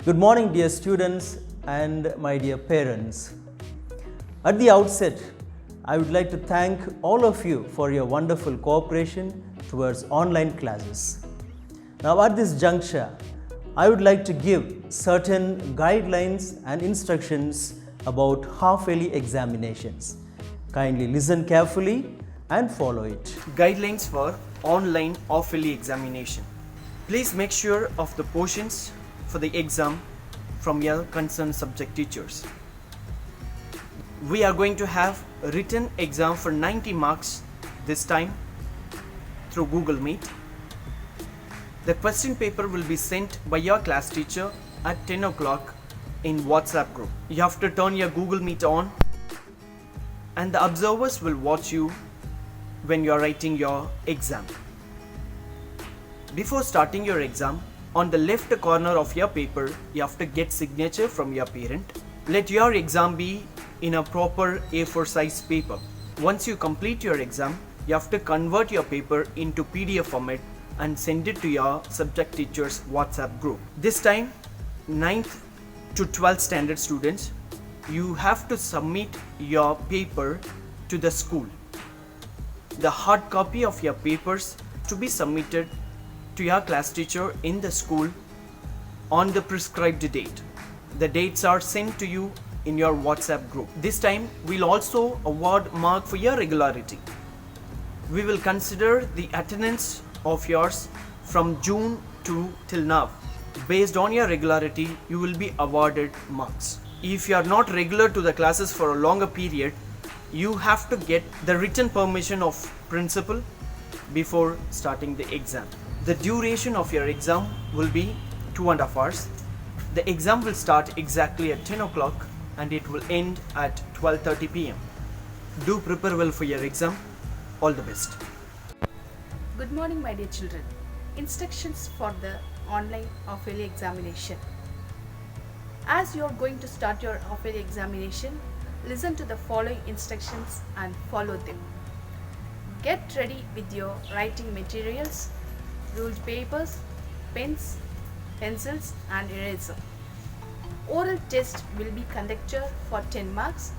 Good morning, dear students and my dear parents. At the outset, I would like to thank all of you for your wonderful cooperation towards online classes. Now, at this juncture, I would like to give certain guidelines and instructions about half-yearly examinations. Kindly listen carefully and follow it. Guidelines for online half-yearly examination. Please make sure of the portions for the exam from your concerned subject teachers. We are going to have a written exam for 90 marks this time through Google Meet. The question paper will be sent by your class teacher at 10 o'clock in WhatsApp group. You have to turn your Google Meet on and the observers will watch you when you are writing your exam. Before starting your exam, on the left corner of your paper, you have to get signature from your parent. Let your exam be in a proper A4 size paper. Once you complete your exam, you have to convert your paper into PDF format and send it to your subject teacher's WhatsApp group. This time, 9th to 12th standard students, you have to submit your paper to the school. The hard copy of your papers to be submitted to your class teacher in the school on the prescribed date. The dates are sent to you in your WhatsApp group. This time, we'll also award mark for your regularity. We will consider the attendance of yours from June to till now. Based on your regularity, you will be awarded marks. If you are not regular to the classes for a longer period, you have to get the written permission of principal before starting the exam. The duration of your exam will be 2.5 hours. The exam will start exactly at 10 o'clock and it will end at 12:30 p.m. Do prepare well for your exam. All the best. Good morning, my dear children. Instructions for the online half-yearly examination. As you are going to start your half-yearly examination, listen to the following instructions and follow them. Get ready with your writing materials, ruled papers, pens, pencils and eraser. Oral test will be conducted for 10 marks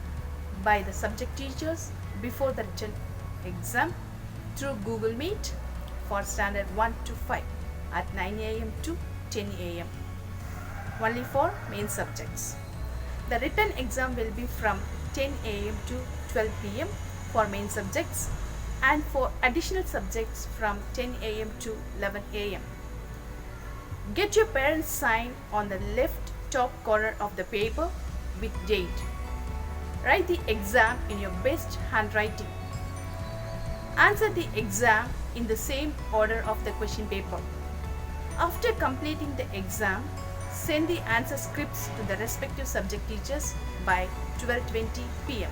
by the subject teachers before the written exam through Google Meet for standard 1 to 5 at 9 a.m. to 10 a.m. only for main subjects. The written exam will be from 10 a.m. to 12 p.m. for main subjects and for additional subjects from 10 a.m. to 11 a.m. Get your parents' sign on the left top corner of the paper with date. Write the exam in your best handwriting. Answer the exam in the same order of the question paper. After completing the exam, send the answer scripts to the respective subject teachers by 12:20 p.m.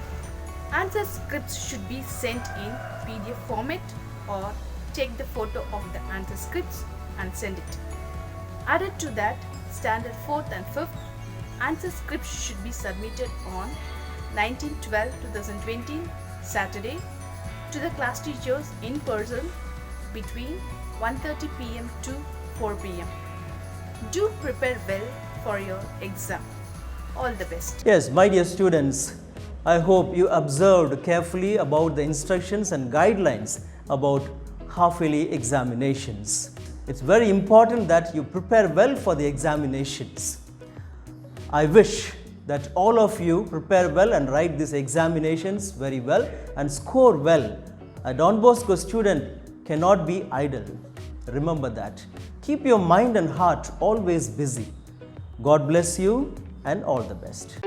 Answer scripts should be sent in PDF format or take the photo of the answer scripts and send it. Added to that, standard 4th and 5th answer scripts should be submitted on 19/12/2020 Saturday to the class teachers in person between 1:30 p.m. to 4 p.m. Do prepare well for your exam. All the best. Yes, my dear students, I hope you observed carefully about the instructions and guidelines about half-yearly examinations. It's very important that you prepare well for the examinations. I wish that all of you prepare well and write these examinations very well and score well. A Don Bosco student cannot be idle. Remember that. Keep your mind and heart always busy. God bless you and all the best.